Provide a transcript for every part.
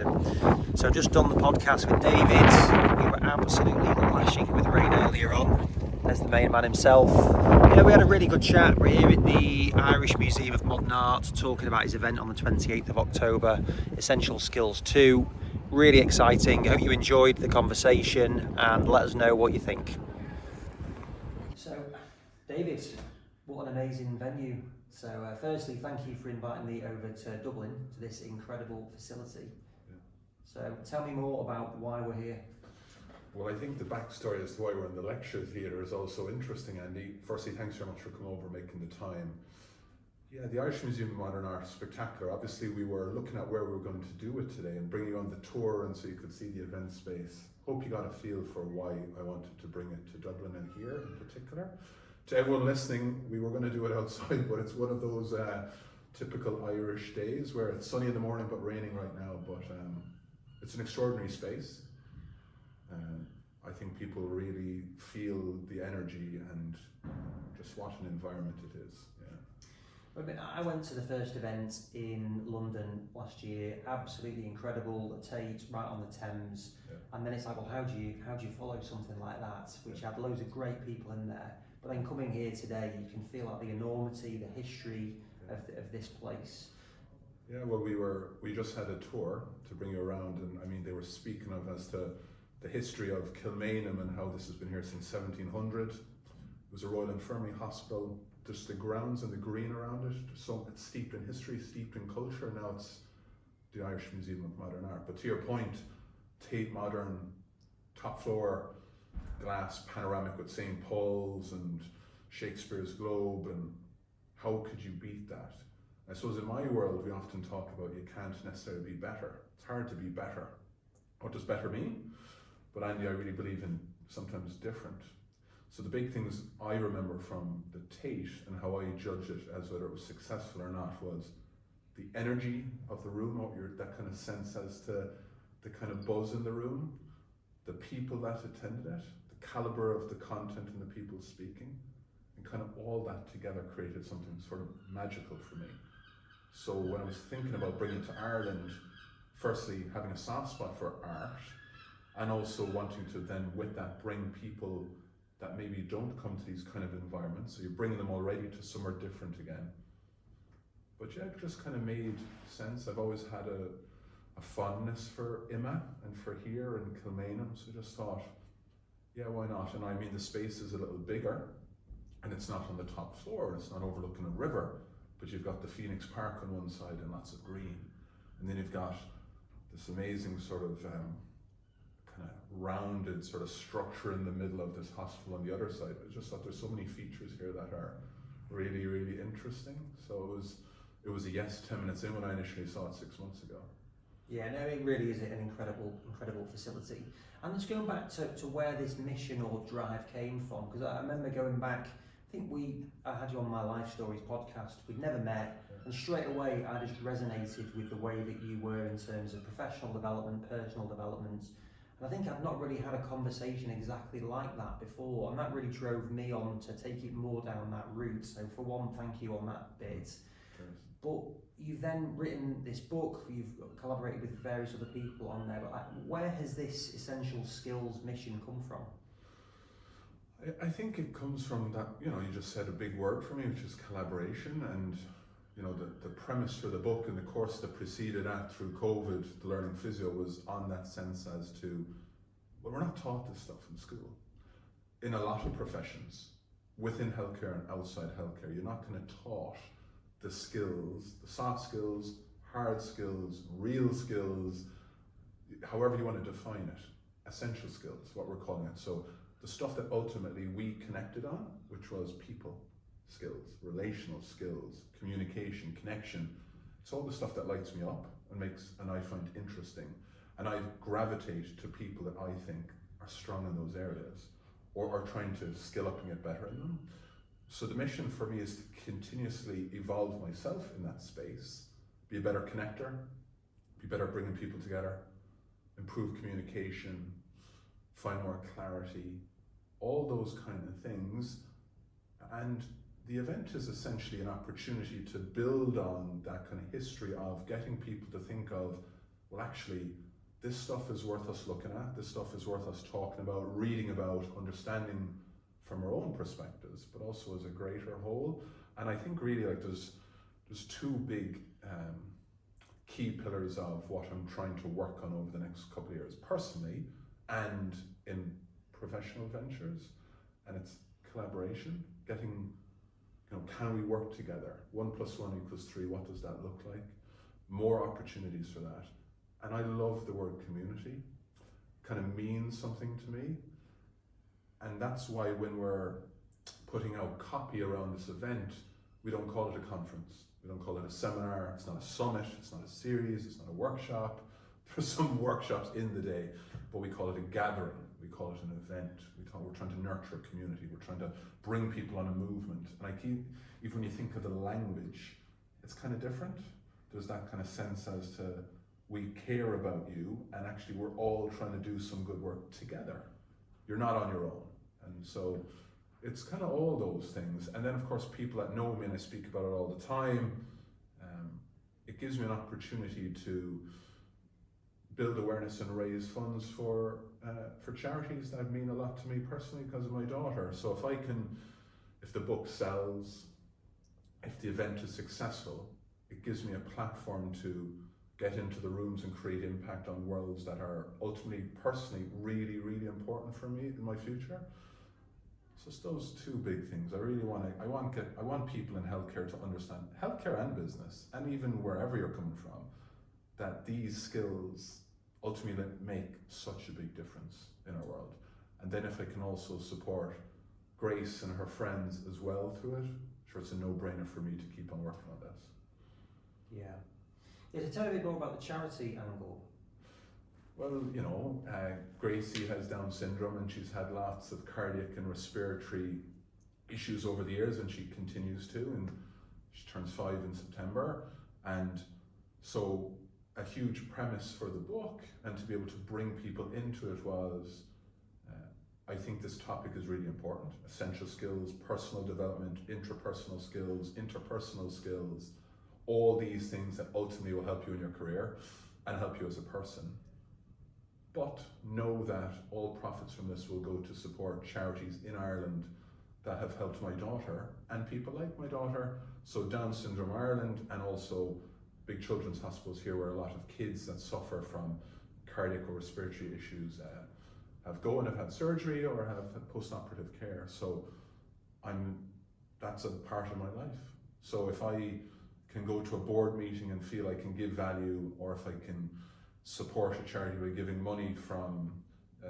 conversation. So I've just done the podcast with David. We were absolutely lashing it with rain earlier on. There's the main man himself. Yeah, we had a really good chat. We're here at the Irish Museum of Modern Art talking about his event on the 28th of October, Essential Skills 2. Really exciting. I hope you enjoyed the conversation and let us know what you think. So, David, what an amazing venue. So firstly, thank you for inviting me over to Dublin, to this incredible facility. Yeah. So tell me more about why we're here. Well, I think the backstory as to why we're in the lecture theatre is also interesting, Andy. Firstly, thanks very much for coming over and making the time. Yeah, the Irish Museum of Modern Art is spectacular. Obviously, we were looking at where we were going to do it today and bring you on the tour and so you could see the event space. Hope you got a feel for why I wanted to bring it to Dublin and here in particular. To everyone listening, we were going to do it outside, but it's one of those typical Irish days where it's sunny in the morning but raining right now. But it's an extraordinary space. I think people really feel the energy and just what an environment it is. Yeah. I mean, I went to the first event in London last year. Absolutely incredible. The Tate, right on the Thames. Yeah. And then it's like, well, how do you follow something like that, which had loads of great people in there. But then coming here today, you can feel like the enormity, the history of this place. Yeah, well, we just had a tour to bring you around, and I mean, they were speaking of as to the history of Kilmainham and how this has been here since 1700. It was a Royal Infirmary hospital. Just the grounds and the green around it. So it's steeped in history, steeped in culture. And now it's the Irish Museum of Modern Art. But to your point, Tate Modern, top floor, glass panoramic with St. Paul's and Shakespeare's Globe, and how could you beat that? I suppose in my world we often talk about you can't necessarily be better. It's hard to be better. What does better mean? But Andy, I really believe in sometimes different. So the big things I remember from the Tate and how I judge it as whether it was successful or not was the energy of the room, that kind of sense as to the kind of buzz in the room, the people that attended it, the caliber of the content and the people speaking, and kind of all that together created something sort of magical for me. So when I was thinking about bringing it to Ireland, firstly having a soft spot for art, and also wanting to then with that bring people that maybe don't come to these kind of environments, so you're bringing them already to somewhere different again. But yeah, it just kind of made sense. I've always had a fondness for Imma and for here in Kilmainham, so I just thought, yeah, why not? And I mean, the space is a little bigger, and it's not on the top floor, it's not overlooking a river, but you've got the Phoenix Park on one side and lots of green. And then you've got this amazing sort of kind of rounded sort of structure in the middle of this hospital on the other side. I just thought there's so many features here that are really, really interesting. So it was a yes 10 minutes in when I initially saw it 6 months ago. Yeah, no, it really is an incredible facility. And just going back to where this mission or drive came from, because I remember going back, I think I had you on my Life Stories podcast, we'd never met, and straight away I just resonated with the way that you were in terms of professional development, personal development. And I think I've not really had a conversation exactly like that before, and that really drove me on to take it more down that route. So for one, thank you on that bit. Cheers. But you've then written this book, you've collaborated with various other people on there, but where has this essential skills mission come from? I think it comes from that, you just said a big word for me, which is collaboration. And, the premise for the book and the course that preceded that through COVID, the Learning Physio, was on that sense as to, well, we're not taught this stuff in school. In a lot of professions, within healthcare and outside healthcare, you're not kind of taught the skills, the soft skills, hard skills, real skills, however you want to define it, essential skills, what we're calling it. So the stuff that ultimately we connected on, which was people skills, relational skills, communication, connection, it's all the stuff that lights me up and I find interesting. And I gravitate to people that I think are strong in those areas or are trying to skill up and get better in them. So the mission for me is to continuously evolve myself in that space, be a better connector, be better at bringing people together, improve communication, find more clarity, all those kind of things. And the event is essentially an opportunity to build on that kind of history of getting people to think of well, actually, this stuff is worth us looking at, this stuff is worth us talking about, reading about, understanding from our own perspectives, but also as a greater whole. And I think really like there's two big key pillars of what I'm trying to work on over the next couple of years, personally and in professional ventures. And it's collaboration, getting, can we work together? 1 + 1 = 3, what does that look like? More opportunities for that. And I love the word community, kind of means something to me. And that's why when we're putting out copy around this event, we don't call it a conference. We don't call it a seminar. It's not a summit. It's not a series. It's not a workshop. There's some workshops in the day, but we call it a gathering. We call it an event. We're trying to nurture a community. We're trying to bring people on a movement. And even when you think of the language, it's kind of different. There's that kind of sense as to we care about you, and actually we're all trying to do some good work together. You're not on your own. And so it's kind of all those things. And then of course people that know me, and I speak about it all the time, it gives me an opportunity to build awareness and raise funds for charities that mean a lot to me personally because of my daughter. So if the book sells, if the event is successful, it gives me a platform to get into the rooms and create impact on worlds that are ultimately, personally, really, really important for me in my future. So it's those two big things. I want people in healthcare to understand, healthcare and business, and even wherever you're coming from, that these skills ultimately make such a big difference in our world. And then if I can also support Grace and her friends as well through it, sure, it's a no-brainer for me to keep on working on this. Yeah, so tell me a bit more about the charity angle. Well, Gracie has Down syndrome, and she's had lots of cardiac and respiratory issues over the years, and she continues to, and she turns 5 in September. And so a huge premise for the book, and to be able to bring people into it, was I think this topic is really important. Essential skills, personal development, intrapersonal skills, interpersonal skills, all these things that ultimately will help you in your career and help you as a person. But know that all profits from this will go to support charities in Ireland that have helped my daughter and people like my daughter. So Down Syndrome Ireland, and also big children's hospitals here, where a lot of kids that suffer from cardiac or respiratory issues have had surgery or have had post-operative care. So that's a part of my life. So if I can go to a board meeting and feel I can give value, or if I can support a charity by giving money from,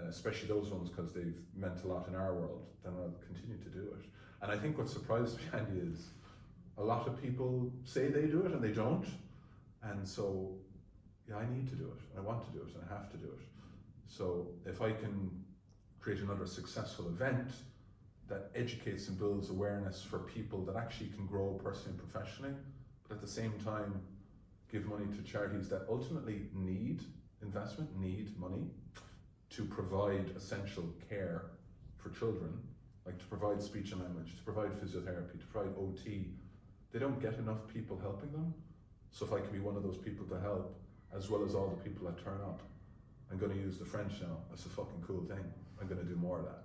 especially those ones because they've meant a lot in our world, then I'll continue to do it. And I think what surprised me, Andy, is a lot of people say they do it and they don't. And so, yeah, I need to do it. I want to do it, and I have to do it. So if I can create another successful event that educates and builds awareness for people that actually can grow personally and professionally, but at the same time give money to charities that ultimately need investment, need money to provide essential care for children, like to provide speech and language, to provide physiotherapy, to provide OT. They don't get enough people helping them. So if I can be one of those people to help, as well as all the people that turn up, I'm going to use the French now. That's a fucking cool thing. I'm going to do more of that.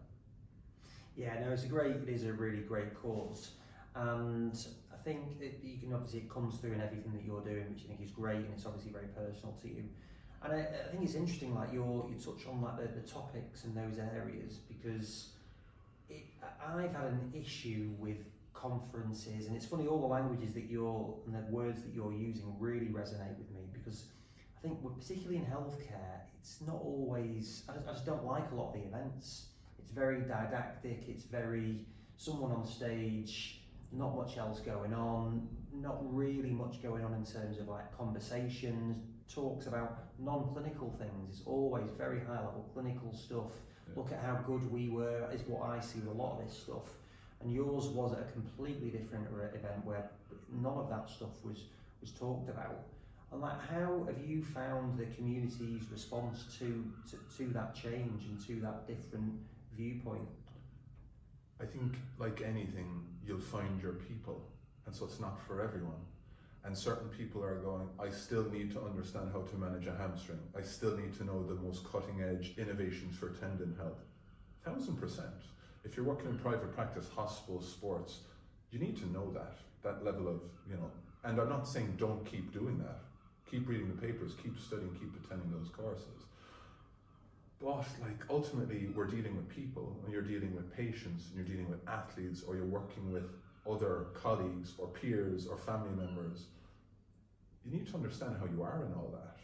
Yeah, no, it is a really great cause. And I think it comes through in everything that you're doing, which I think is great, and it's obviously very personal to you. And I think it's interesting, like you touch on like the topics in those areas, because I've had an issue with conferences, and it's funny, all the languages and the words that you're using really resonate with me, because I think particularly in healthcare, it's not always, I just don't like a lot of the events. It's very didactic, it's very someone on stage, not much else going on, not really much going on in terms of like conversations, talks about non-clinical things. It's always very high level clinical stuff. Yeah. Look at how good we were, is what I see with a lot of this stuff. And yours was at a completely different event where none of that stuff was talked about. And like, how have you found the community's response to that change and to that different viewpoint? I think, like anything, you'll find your people, and so it's not for everyone. And certain people are going, I still need to understand how to manage a hamstring. I still need to know the most cutting edge innovations for tendon health. 1000%. If you're working in private practice, hospitals, sports, you need to know that level of, and I'm not saying don't keep doing that. Keep reading the papers, keep studying, keep attending those courses. But ultimately we're dealing with people, and you're dealing with patients, and you're dealing with athletes, or you're working with other colleagues or peers or family members. You need to understand how you are in all that.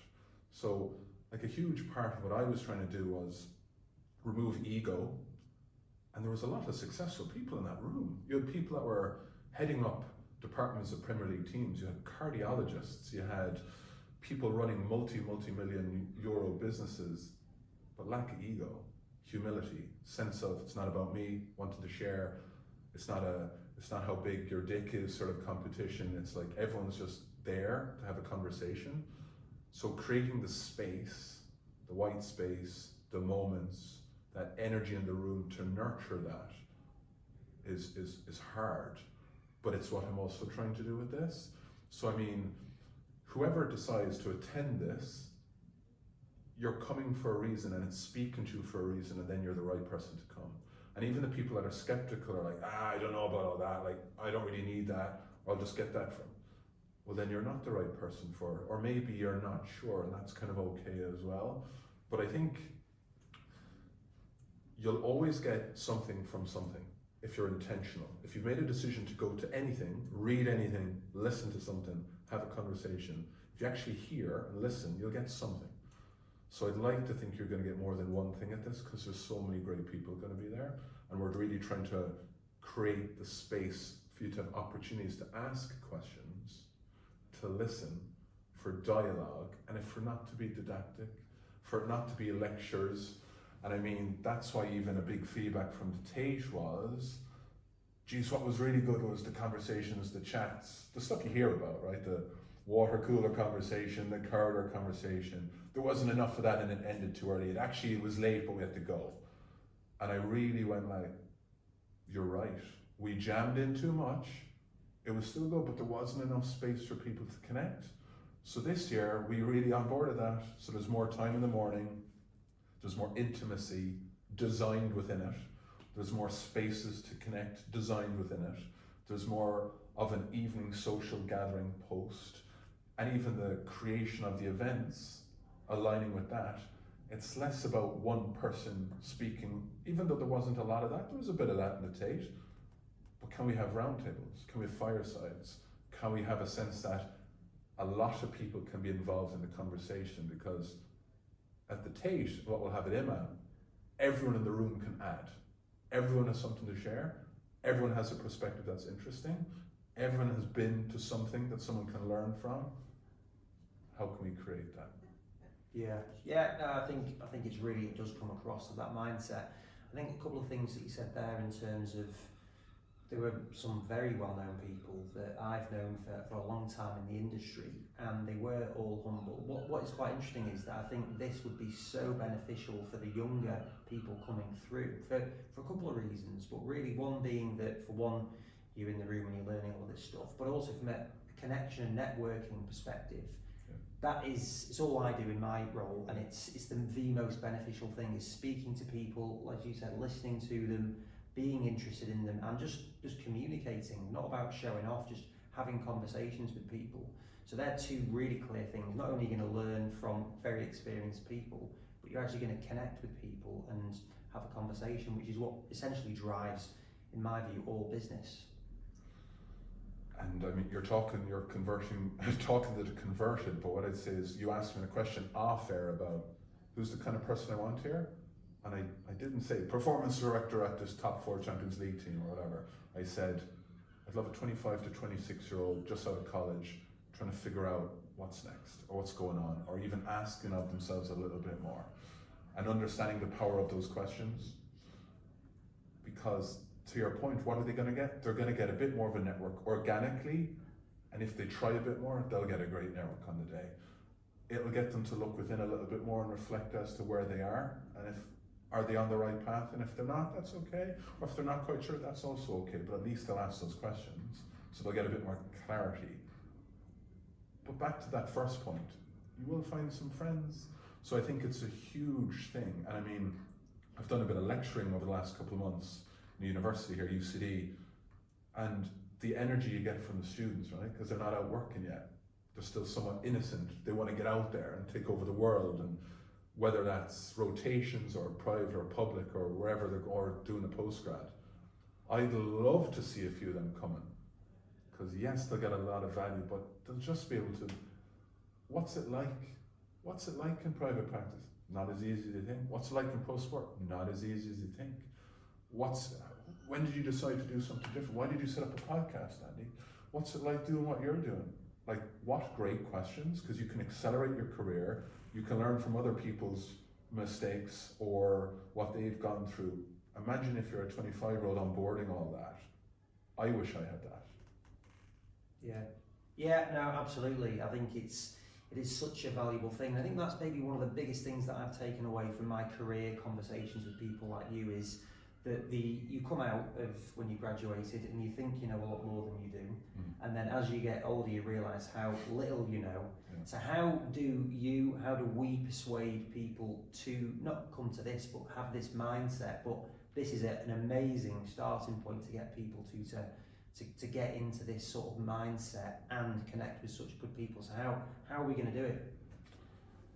So a huge part of what I was trying to do was remove ego, and there was a lot of successful people in that room. You had people that were heading up departments of Premier League teams, you had cardiologists, you had people running multi-million euro businesses, but lack of ego, humility, sense of it's not about me, wanting to share, it's not how big your dick is sort of competition, it's everyone's just there to have a conversation. So creating the space, the white space, the moments, that energy in the room to nurture that is hard, but it's what I'm also trying to do with this. So whoever decides to attend this, you're coming for a reason, and it's speaking to you for a reason, and then you're the right person to come. And even the people that are skeptical are I don't know about all that, I don't really need that, or I'll just get that from. Well, then you're not the right person for it, or maybe you're not sure, and that's kind of okay as well. But I think you'll always get something from something if you're intentional. If you've made a decision to go to anything, read anything, listen to something, have a conversation, if you actually hear and listen, you'll get something. So I'd like to think you're going to get more than one thing at this, because there's so many great people going to be there, and we're really trying to create the space for you to have opportunities to ask questions, to listen, for dialogue, and for not to be didactic, for it not to be lectures. And that's why even a big feedback from the Tate was, geez, what was really good was the conversations, the chats, the stuff you hear about, right? The water cooler conversation, the corridor conversation. There wasn't enough of that, and it ended too early. It was late, but we had to go. And I really went you're right. We jammed in too much. It was still good, but there wasn't enough space for people to connect. So this year, we really onboarded that. So there's more time in the morning. There's more intimacy designed within it. There's more spaces to connect designed within it. There's more of an evening social gathering post, and even the creation of the events aligning with that. It's less about one person speaking, even though there wasn't a lot of that. There was a bit of that in the Tate. But can we have roundtables? Can we have firesides? Can we have a sense that a lot of people can be involved in the conversation? Because at the Tate, what we'll have at IMA, everyone in the room can add. Everyone has something to share. Everyone has a perspective that's interesting. Everyone has been to something that someone can learn from. How can we create that? I think it does come across to that mindset. I think a couple of things that you said there in terms of, there were some very well-known people that I've known for a long time in the industry, and they were all humble. What is quite interesting is that I think this would be so beneficial for the younger people coming through for a couple of reasons, but really one being that, for one, you're in the room and you're learning all this stuff, but also from a connection and networking perspective. It's all I do in my role, and it's the most beneficial thing is speaking to people, like you said, listening to them, being interested in them, and just communicating, not about showing off, just having conversations with people. So they're two really clear things. Not only are you going to learn from very experienced people, but you're actually going to connect with people and have a conversation, which is what essentially drives, in my view, all business. And you're talking to the converted, but what I'd say is, you asked me a question off air about who's the kind of person I want here, and I didn't say performance director at this top 4 Champions League team or whatever. I said I'd love a 25 to 26 year old just out of college trying to figure out what's next or what's going on, or even asking of themselves a little bit more and understanding the power of those questions. Because to your point, what are they going to get? They're going to get a bit more of a network organically, and if they try a bit more, they'll get a great network on the day. It'll get them to look within a little bit more and reflect as to where they are, and are they on the right path, and if they're not, that's okay, or if they're not quite sure, that's also okay, but at least they'll ask those questions, so they'll get a bit more clarity. But back to that first point, you will find some friends. So I think it's a huge thing. And I mean, I've done a bit of lecturing over the last couple of months in the university here, UCD, and the energy you get from the students, right? Because they're not out working yet. They're still somewhat innocent. They want to get out there and take over the world, and whether that's rotations or private or public or wherever they're going, or doing a postgrad. I'd love to see a few of them coming, because yes, they'll get a lot of value, but they'll just be able to, what's it like? What's it like in private practice? Not as easy as you think. What's it like in post-work? Not as easy as you think. When did you decide to do something different? Why did you set up a podcast, Andy? What's it like doing what you're doing? Like, what great questions, because you can accelerate your career, you can learn from other people's mistakes or what they've gone through. Imagine if you're a 25-year-old onboarding all that. I wish I had that. Yeah, no, absolutely. I think it is such a valuable thing. I think that's maybe one of the biggest things that I've taken away from my career conversations with people like you is that you come out of when you graduated and you think you know a lot more than you do, and then as you get older you realise how little you know. So how do we persuade people to not come to this but have this mindset? But this is an amazing starting point to get people to get into this sort of mindset and connect with such good people. So how are we going to do it?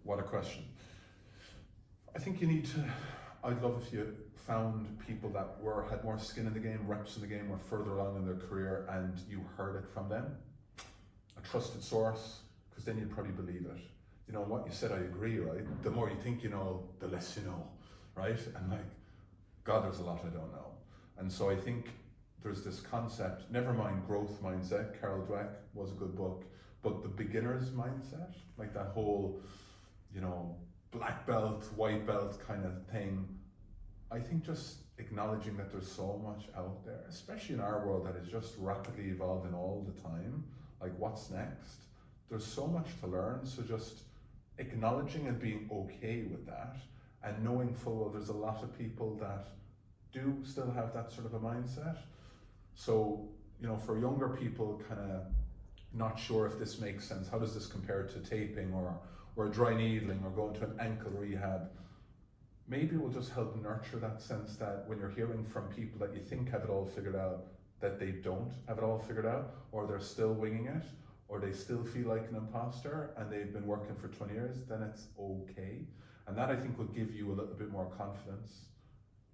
What a question. I think you need to, I'd love if you found people that had more skin in the game, reps in the game, were further along in their career, and you heard it from them. A trusted source, because then you'd probably believe it. You know, what you said, I agree, right? The more you think you know, the less you know, right? And like, God, there's a lot I don't know. And so I think there's this concept, never mind growth mindset, Carol Dweck was a good book, but the beginner's mindset, like that whole, you know, black belt, white belt kind of thing. I think just acknowledging that there's so much out there, especially in our world that is just rapidly evolving all the time, like what's next? There's so much to learn, so just acknowledging and being okay with that, and knowing full well there's a lot of people that do still have that sort of a mindset. So, you know, for younger people kind of not sure if this makes sense, how does this compare to taping or dry needling or going to an ankle rehab? Maybe it will just help nurture that sense that when you're hearing from people that you think have it all figured out, that they don't have it all figured out, or they're still winging it, or they still feel like an imposter and they've been working for 20 years, then it's okay. And that I think will give you a little bit more confidence.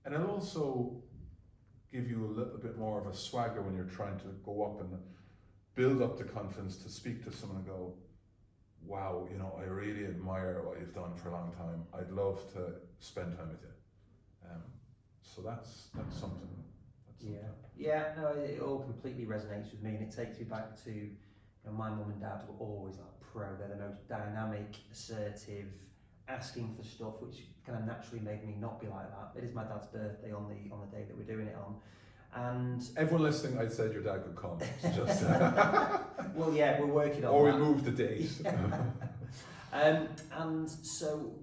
And it'll also give you a little bit more of a swagger when you're trying to go up and build up the confidence to speak to someone and go, wow, you know, I really admire what you've done for a long time. I'd love to spend time with you. So that's something. Yeah, no, it all completely resonates with me, and it takes me back to, you know, my mum and dad were always like pro. They're the most dynamic, assertive, asking for stuff, which kind of naturally made me not be like that. It is my dad's birthday on the day that we're doing it on. And everyone listening, I said your dad could come. Just well, yeah, we're working on or that. we moved the date. And so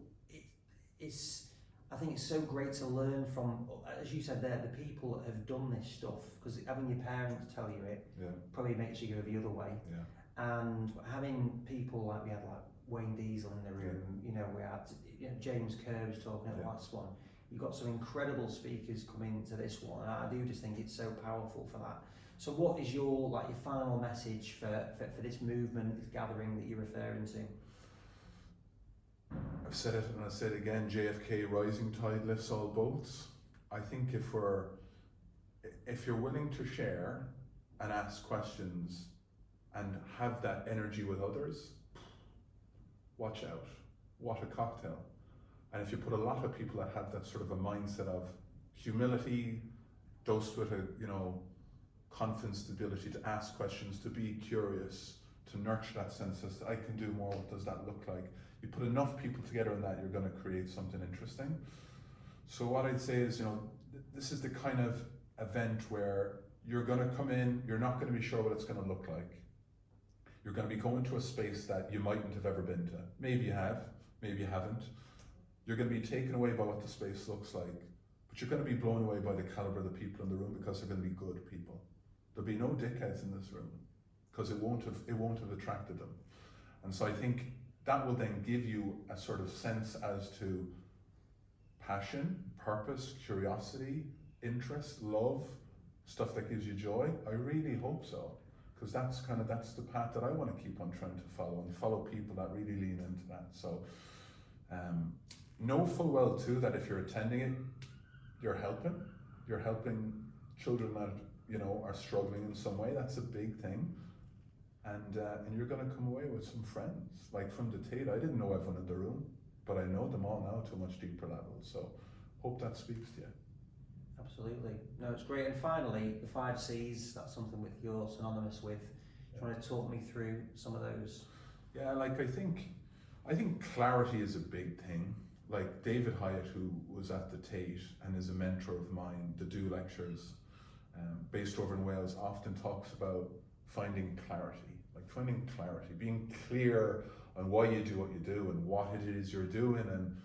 I think it's so great to learn from, as you said there, the people that have done this stuff, because having your parents tell you it probably makes you go the other way. And having people like we had like Wayne Diesel in the room, you know, we had James Kerr was talking at the last one. You've got some incredible speakers coming to this one, and I do just think it's so powerful for that. So what is your final message for this movement, this gathering that you're referring to? I've said it and I'll say it again, JFK, rising tide lifts all boats. I think if you're willing to share and ask questions and have that energy with others, watch out, what a cocktail. And if you put a lot of people that have that sort of a mindset of humility, dosed with a, you know, confidence, the ability to ask questions, to be curious, to nurture that sense of, I can do more, what does that look like? You put enough people together in that, you're going to create something interesting. So what I'd say is, you know, this is the kind of event where you're going to come in, you're not going to be sure what it's going to look like. You're going to be going to a space that you mightn't have ever been to. Maybe you have, maybe you haven't. You're going to be taken away by what the space looks like, but you're going to be blown away by the caliber of the people in the room, because they're going to be good people. There'll be no dickheads in this room, because it won't have attracted them. And so I think that will then give you a sort of sense as to passion, purpose, curiosity, interest, love, stuff that gives you joy. I really hope so, because that's the path that I want to keep on trying to follow, and follow people that really lean into that. So know full well too that if you're attending it, you're helping children that are struggling in some way. That's a big thing. And you're going to come away with some friends. Like from the Tate, I didn't know everyone in the room, but I know them all now to a much deeper level. So hope that speaks to you. Absolutely. No, it's great. And finally, the 5 C's, that's something with you're synonymous with. Do you want to talk me through some of those? Yeah, like I think clarity is a big thing. Like David Hyatt, who was at the Tate and is a mentor of mine, the Do lectures, based over in Wales, often talks about finding clarity, being clear on why you do what you do and what it is you're doing, and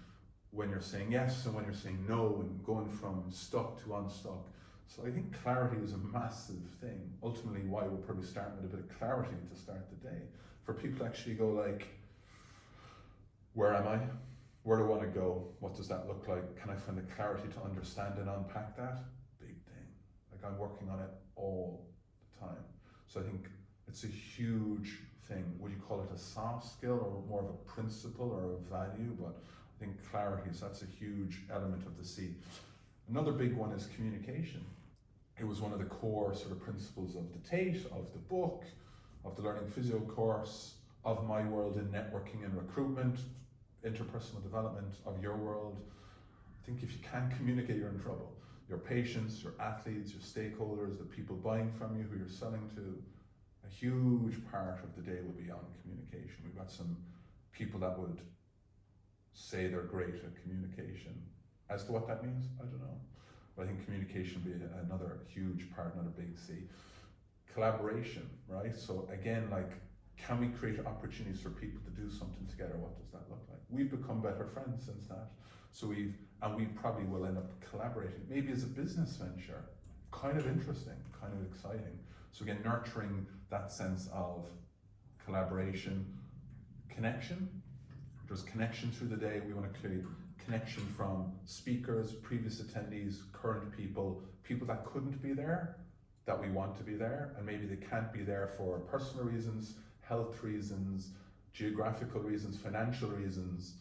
when you're saying yes and when you're saying no, and going from stuck to unstuck. So I think clarity is a massive thing. Ultimately, why we'll probably start with a bit of clarity to start the day. For people to actually go like, where am I? Where do I want to go? What does that look like? Can I find the clarity to understand and unpack that? Big thing. Like I'm working on it all the time. So I think it's a huge thing. Would you call it a soft skill or more of a principle or a value? But I think clarity, so that's a huge element of the C. Another big one is communication. It was one of the core sort of principles of the Tate, of the book, of the Learning Physio course, of my world in networking and recruitment, interpersonal development, of your world. I think if you can't communicate, you're in trouble. Your patients, your athletes, your stakeholders, the people buying from you, who you're selling to, a huge part of the day will be on communication. We've got some people that would say they're great at communication. As to what that means, I don't know. But I think communication will be another huge part, another big C. Collaboration, right? So again, like, can we create opportunities for people to do something together? What does that look like? We've become better friends since that. So we probably will end up collaborating, maybe as a business venture. Kind of interesting, kind of exciting. So again, nurturing that sense of collaboration, connection. There's connection through the day. We want to create connection from speakers, previous attendees, current people, people that couldn't be there, that we want to be there, and maybe they can't be there for personal reasons, health reasons, geographical reasons, financial reasons,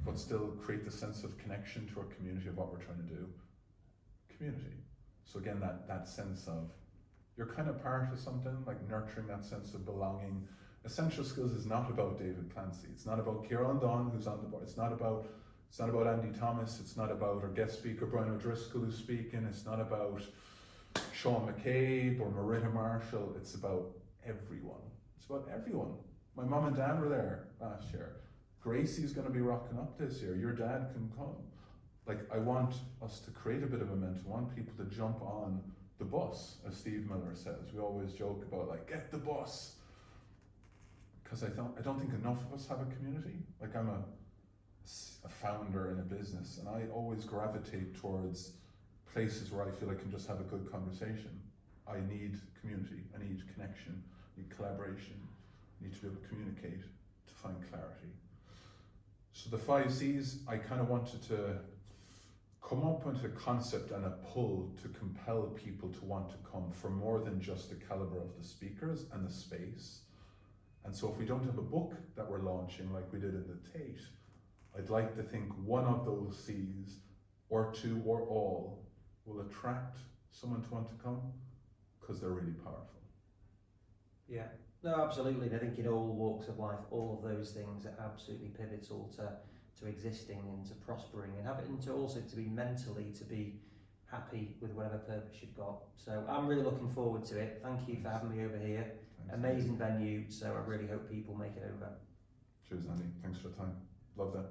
but still create the sense of connection to our community of what we're trying to do. Community. So again, that sense of you're kind of part of something, like nurturing that sense of belonging. Essential Skills is not about David Clancy. It's not about Kieran Dunn, who's on the board. It's not about Andy Thomas. It's not about our guest speaker, Brian O'Driscoll, who's speaking. It's not about Sean McCabe or Marita Marshall. It's about everyone. It's about everyone. My mum and dad were there last year. Gracie's going to be rocking up this year. Your dad can come. Like, I want us to create a bit of momentum. I want people to jump on the bus, as Steve Miller says. We always joke about, like, get the bus. Because I don't think enough of us have a community. Like, I'm a founder in a business, and I always gravitate towards places where I feel I can just have a good conversation. I need community, I need connection, I need collaboration, I need to be able to communicate to find clarity. So the 5 C's, I kind of wanted to come up with a concept and a pull to compel people to want to come for more than just the caliber of the speakers and the space. And so if we don't have a book that we're launching like we did in the Tate, I'd like to think one of those C's, or two, or all, will attract someone to want to come, because they're really powerful. Yeah, no, absolutely. And I think in all walks of life, all of those things are absolutely pivotal to existing and to prospering, and having to also to be mentally, to be happy with whatever purpose you've got. So I'm really looking forward to it. Thank you for having me over here. Thanks. Amazing venue, so I really hope people make it over. Cheers, Andy. Thanks for the time. Love that.